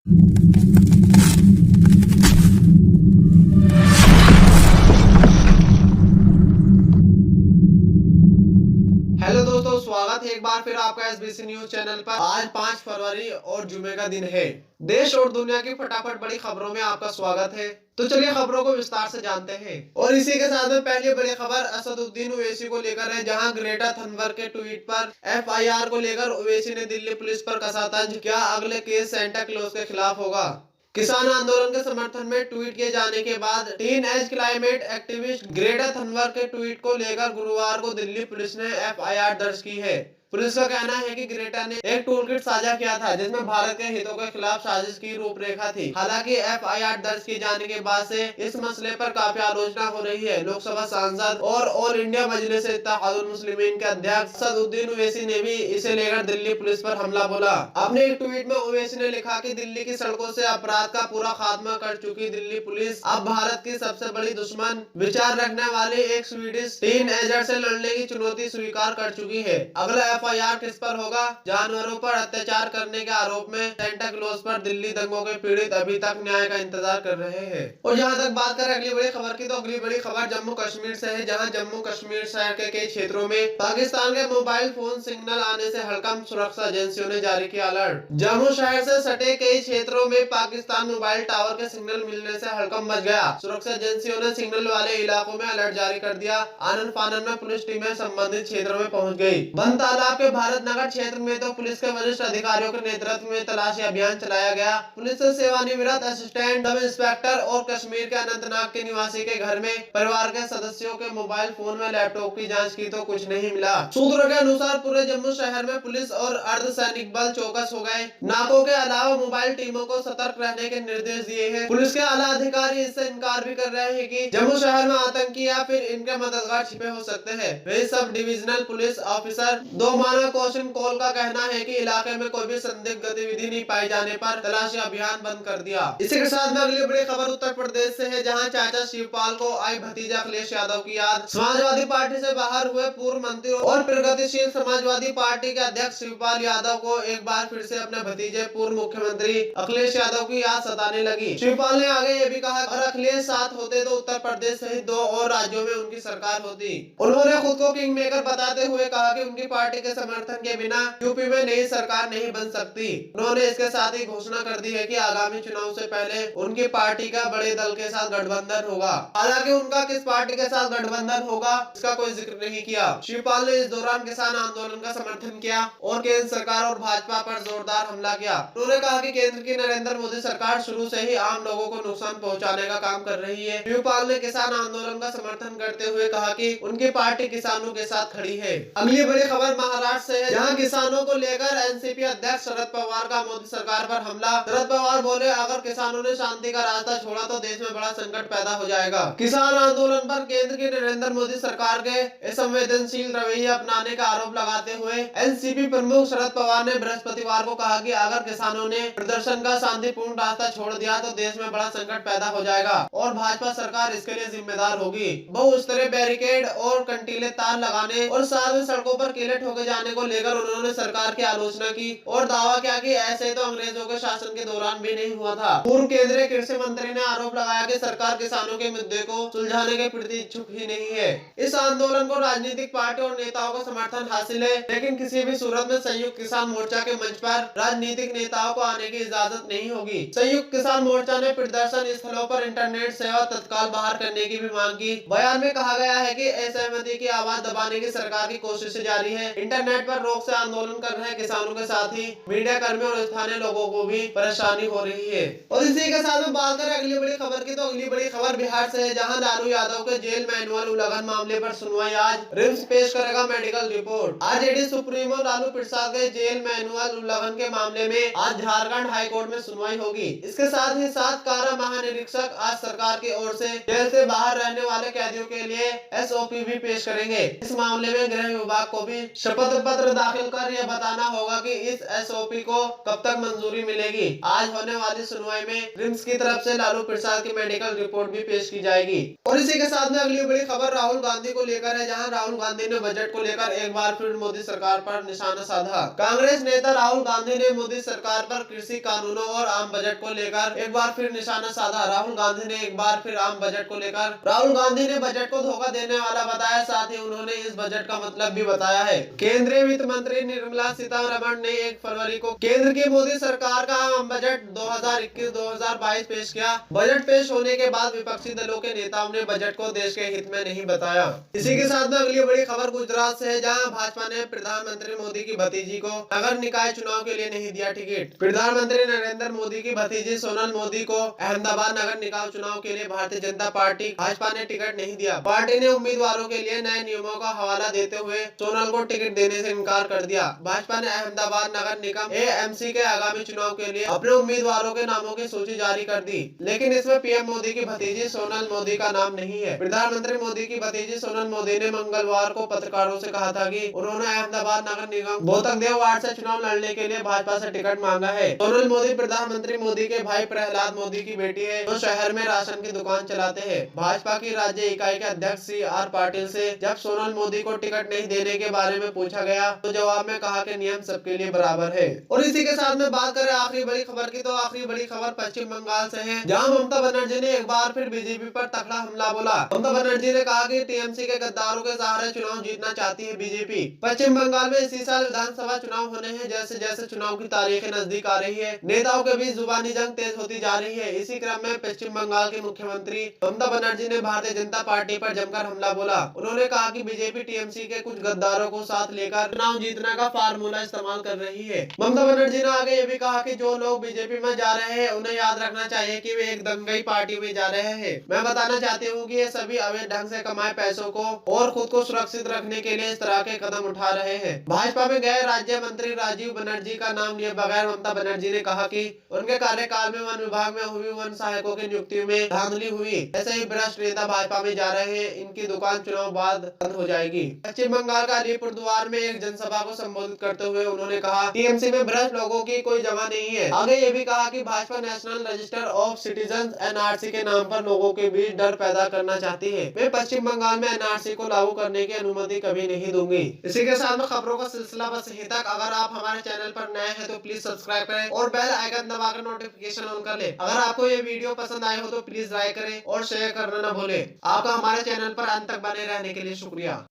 Hello दोस्तों, स्वागत है एक बार फिर आपका एसबीसी न्यूज चैनल पर। आज 5 फरवरी और जुमे का दिन है। देश और दुनिया की फटाफट बड़ी खबरों में आपका स्वागत है। तो चलिए खबरों को विस्तार से जानते हैं। और इसी के साथ में पहली बड़ी खबर असदुद्दीन ओवैसी को लेकर है, जहां ग्रेटा थनबर्ग के ट्वीट पर एफआईआर को लेकर ओवैसी ने दिल्ली पुलिस पर कसा तंज। क्या अगले केस सेंटा क्लॉज के खिलाफ होगा? किसान आंदोलन के समर्थन में ट्वीट किए जाने के बाद teen age climate activist Greta Thunberg के ट्वीट को लेकर गुरुवार को दिल्ली पुलिस ने एफआईआर दर्ज की है। पुलिस का कहना है कि ग्रेटा ने एक टूलकिट साझा किया था, जिसमें भारत के हितों के खिलाफ साजिश की रूपरेखा थी। हालांकि एफआईआर दर्ज किए जाने के बाद से इस मसले पर काफी आलोचना हो रही है। लोकसभा सांसद और ऑल इंडिया मजलिस इत्तेहादुल मुस्लिमीन के अध्यक्ष असदुद्दीन ओवैसी ने भी इसे लेकर दिल्ली पुलिस पर हमला बोला। अपने एक ट्वीट में ओवैसी ने लिखा कि दिल्ली की सड़कों से अपराध का पूरा खात्मा कर चुकी दिल्ली पुलिस अब भारत की सबसे बड़ी दुश्मन विचार रखने वाले एक स्वीडिश टीन एजर से लड़ने की चुनौती स्वीकार कर चुकी है। अगला एफआईआर किस पर होगा? जानवरों पर अत्याचार करने के आरोप में सेंटा क्लॉज पर दिल्ली दंगों के पीड़ित अभी तक न्याय का इंतजार कर रहे हैं। और जहां तक बात करें अगली बड़ी खबर की, तो अगली बड़ी खबर जम्मू कश्मीर से है, जहां जम्मू कश्मीर शहर के कई क्षेत्रों में पाकिस्तान के मोबाइल फोन सिग्नल आने से हड़कंप। सुरक्षा एजेंसियों ने जारी किया अलर्ट। जम्मू शहर से सटे कई क्षेत्रों में पाकिस्तान मोबाइल टावर के सिग्नल मिलने से हड़कंप मच गया। सुरक्षा एजेंसियों ने सिग्नल वाले इलाकों में अलर्ट जारी कर दिया। आनन फानन में पुलिस टीमें संबंधित क्षेत्रों में पहुंच गई। बंद तालाब के भारत नगर क्षेत्र में तो पुलिस के वरिष्ठ अधिकारियों के नेतृत्व में तलाशी अभियान चलाया गया। पुलिस से सेवानिवृत्त असिस्टेंट सब इंस्पेक्टर और कश्मीर के अनंतनाग के निवासी के घर में परिवार के सदस्यों के मोबाइल फोन में लैपटॉप की जांच की तो कुछ नहीं मिला। सूत्रों के अनुसार पूरे जम्मू शहर में पुलिस और अर्धसैनिक बल चौकस हो गए। नाकों के अलावा मोबाइल टीमों को सतर्क रहने के निर्देश दिए हैं। पुलिस के आला अधिकारी इससे इनकार भी कर रहे हैं कि जम्मू शहर में आतंकी या फिर इनके मददगार छिपे हो सकते हैं। वे सब डिविजनल पुलिस ऑफिसर दो माना कौशन कौल का कहना है कि इलाके में कोई भी संदिग्ध गतिविधि नहीं पाए जाने पर तलाशी अभियान बंद कर दिया। इसी के साथ में अगली बड़ी खबर उत्तर प्रदेश से है, जहां चाचा शिवपाल को आई भतीजा अखिलेश यादव की याद। समाजवादी पार्टी से बाहर हुए पूर्व मंत्री और प्रगतिशील समाजवादी पार्टी के अध्यक्ष शिवपाल यादव को एक बार फिर से अपने भतीजे पूर्व मुख्यमंत्री अखिलेश यादव की याद सताने लगी। शिवपाल ने आगे ये भी कहा, अगर अखिलेश साथ होते तो उत्तर प्रदेश सहित 2 और राज्यों में उनकी सरकार होती। उन्होंने खुद को किंग मेकर बताते हुए कहा कि उनकी पार्टी के समर्थन के बिना यूपी में नई सरकार नहीं बन सकती। उन्होंने इसके साथ ही घोषणा कर दी है कि आगामी चुनाव से पहले उनकी पार्टी का बड़े दल के साथ गठबंधन होगा। हालांकि उनका किस पार्टी के साथ गठबंधन होगा इसका कोई जिक्र नहीं किया। शिवपाल ने इस दौरान किसान आंदोलन का समर्थन किया और केंद्र सरकार और भाजपा पर जोरदार हमला किया। उन्होंने कहा कि केंद्र की नरेंद्र मोदी सरकार शुरू से ही आम लोगों को नुकसान पहुंचाने का काम कर रही है। शिवपाल ने किसान आंदोलन का समर्थन करते हुए कहा कि उनकी पार्टी किसानों के साथ खड़ी है। अगली बड़ी खबर महाराष्ट्र से है, जहां किसानों को लेकर एनसीपी अध्यक्ष शरद पवार का मोदी सरकार पर हमला। शरद पवार बोले, अगर किसानों ने शांति का रास्ता छोड़ा तो देश में बड़ा संकट पैदा हो जाएगा। किसान आंदोलन पर केंद्र की नरेंद्र मोदी सरकार के असंवेदनशील रवैया अपनाने का आरोप लगाते हुए एनसीपी प्रमुख शरद पवार ने बृहस्पतिवार को कहा कि अगर किसानों ने प्रदर्शन का शांतिपूर्ण रास्ता छोड़ दिया तो देश में बड़ा संकट पैदा हो जाएगा और भाजपा सरकार इसके लिए जिम्मेदार होगी। बहुस्तरीय बैरिकेड और कंटीले तार लगाने और साथ में सड़कों पर किले ठोके जाने को लेकर उन्होंने सरकार की आलोचना की और दावा किया कि ऐसे तो अंग्रेजों के शासन के दौरान भी नहीं हुआ था। पूर्व केंद्रीय कृषि मंत्री ने आरोप लगाया कि सरकार किसानों के मुद्दे को सुलझाने के प्रति इच्छुक ही नहीं है। इस आंदोलन को राजनीतिक पार्टी और नेताओं का समर्थन हासिल है, लेकिन किसी भी सूरत में संयुक्त किसान मोर्चा के मंच पर राजनीतिक नेताओं को आने की इजाजत नहीं होगी। संयुक्त किसान मोर्चा ने प्रदर्शन स्थलों पर इंटरनेट सेवा तत्काल बहाल करने की भी मांग की। बयान में कहा गया है कि असहमति की आवाज दबाने की सरकार की कोशिशें जारी है। इंटरनेट पर रोक से आंदोलन कर रहे किसानों के साथ ही मीडिया कर्मियों और स्थानीय लोगों को भी परेशानी हो रही है। और इसी के साथ में बात करें अगली बड़ी खबर की, तो अगली बड़ी खबर बिहार से है, जहां लालू यादव के जेल मैनुअल उल्लंघन मामले पर सुनवाई आज। रिम्स पेश करेगा medical report. RJD supremo Lalu Prasad के जेल मैनुअल उल्लंघन के मामले में आज झारखंड हाईकोर्ट में सुनवाई होगी। इसके साथ ही 7 कारा महानिरीक्षक आज सरकार की ओर से जेल से बाहर रहने वाले कैदियों के लिए एसओपी भी पेश करेंगे। इस मामले में गृह विभाग को भी शपथ शपथ पत्र दाखिल कर यह बताना होगा कि इस एसओपी को कब तक मंजूरी मिलेगी। आज होने वाली सुनवाई में रिम्स की तरफ से लालू प्रसाद की मेडिकल रिपोर्ट भी पेश की जाएगी। और इसी के साथ में अगली बड़ी खबर राहुल गांधी को लेकर है, जहां राहुल गांधी ने बजट को लेकर एक बार फिर मोदी सरकार पर निशाना साधा। कांग्रेस नेता राहुल गांधी ने मोदी सरकार पर कृषि कानूनों और आम बजट को लेकर एक बार फिर निशाना साधा। राहुल गांधी ने एक बार फिर आम बजट को लेकर राहुल गांधी ने बजट को धोखा देने वाला बताया, साथ ही उन्होंने इस बजट का मतलब भी बताया है। केंद्रीय वित्त मंत्री निर्मला सीतारमण ने 1 फरवरी को केंद्र की मोदी सरकार का आम बजट 2021-2022 पेश किया। बजट पेश होने के बाद विपक्षी दलों के नेताओं ने बजट को देश के हित में नहीं बताया। इसी के साथ में अगली बड़ी खबर गुजरात से है, जहां भाजपा ने प्रधानमंत्री मोदी की भतीजी को नगर निकाय चुनाव के लिए नहीं दिया टिकट। प्रधानमंत्री नरेंद्र मोदी की भतीजी सोनल मोदी को अहमदाबाद नगर निकाय चुनाव के लिए भारतीय जनता पार्टी भाजपा ने टिकट नहीं दिया। पार्टी ने उम्मीदवारों के लिए नए नियमों का हवाला देते हुए सोनल को टिकट देने से इनकार कर दिया। भाजपा ने अहमदाबाद नगर निगम एएमसी के आगामी चुनाव के लिए अपने उम्मीदवारों के नामों की सूची जारी कर दी, लेकिन इसमें पीएम मोदी की भतीजी सोनल मोदी का नाम नहीं है। प्रधानमंत्री मोदी की भतीजी सोनल मोदी ने मंगलवार को पत्रकारों से कहा था कि उन्होंने अहमदाबाद नगर निगम बोतकदेव वार्ड से चुनाव लड़ने के लिए भाजपा से टिकट मांगा है। सोनल मोदी प्रधानमंत्री मोदी के भाई प्रहलाद मोदी की बेटी है, जो शहर में राशन की दुकान चलाते हैं। भाजपा की राज्य इकाई के अध्यक्ष CR पाटिल से जब सोनल मोदी को टिकट नहीं देने के बारे में पूछा गया तो जवाब में कहा कि नियम सबके लिए बराबर है। और इसी के साथ में बात करें आखिरी बड़ी खबर की, तो आखिरी बड़ी खबर पश्चिम बंगाल से है, जहां ममता बनर्जी ने एक बार फिर बीजेपी पर तगड़ा हमला बोला। ममता बनर्जी ने कहा कि टीएमसी के गद्दारों के सहारे चुनाव जीतना चाहती है बीजेपी। पश्चिम बंगाल में इसी साल विधानसभा चुनाव होने हैं। जैसे जैसे चुनाव की तारीखें नजदीक आ रही है, नेताओं के बीच जुबानी जंग तेज होती जा रही है। इसी क्रम में पश्चिम बंगाल की मुख्यमंत्री ममता बनर्जी ने भारतीय जनता पार्टी पर जमकर हमला बोला। उन्होंने कहा कि बीजेपी टीएमसी के कुछ गद्दारों को साथ लेकर चुनाव जीतने का फार्मूला इस्तेमाल कर रही है। ममता बनर्जी ने आगे ये भी कहा कि जो लोग बीजेपी में जा रहे हैं उन्हें याद रखना चाहिए कि वे एक दंगई पार्टी में जा रहे हैं। मैं बताना चाहती हूँ कि ये सभी अवैध ढंग से कमाए पैसों को और खुद को सुरक्षित रखने के लिए इस तरह के कदम उठा रहे हैं। भाजपा में गए राज्य मंत्री राजीव बनर्जी का नाम लिए बगैर ममता बनर्जी ने कहा कि उनके कार्यकाल में वन विभाग में हुई वन सहायकों की नियुक्ति में धांधली हुई। ऐसे ही भ्रष्ट नेता भाजपा में जा रहे हैं, इनकी दुकान चुनाव बाद बंद हो जाएगी। पश्चिम बंगाल का अलीपुरद्वार में एक जनसभा को संबोधित करते हुए उन्होंने कहा टीएमसी में भ्रष्ट लोगों की कोई जगह नहीं है। आगे ये भी कहा कि Bhajpa national register of citizen NRC के नाम पर लोगों के बीच डर पैदा करना चाहती है। मैं पश्चिम बंगाल में NRC को लागू करने की अनुमति कभी नहीं दूंगी। इसी के साथ में खबरों का सिलसिला बस यहीं तक। अगर आप हमारे चैनल पर नए हैं तो प्लीज सब्सक्राइब करें और बेल आइकन दबाकर नोटिफिकेशन ऑन कर ले। अगर आपको ये वीडियो पसंद आए हो तो प्लीज लाइक करें और शेयर करना न भूलें। आपका हमारे चैनल पर अंत तक बने रहने के लिए शुक्रिया।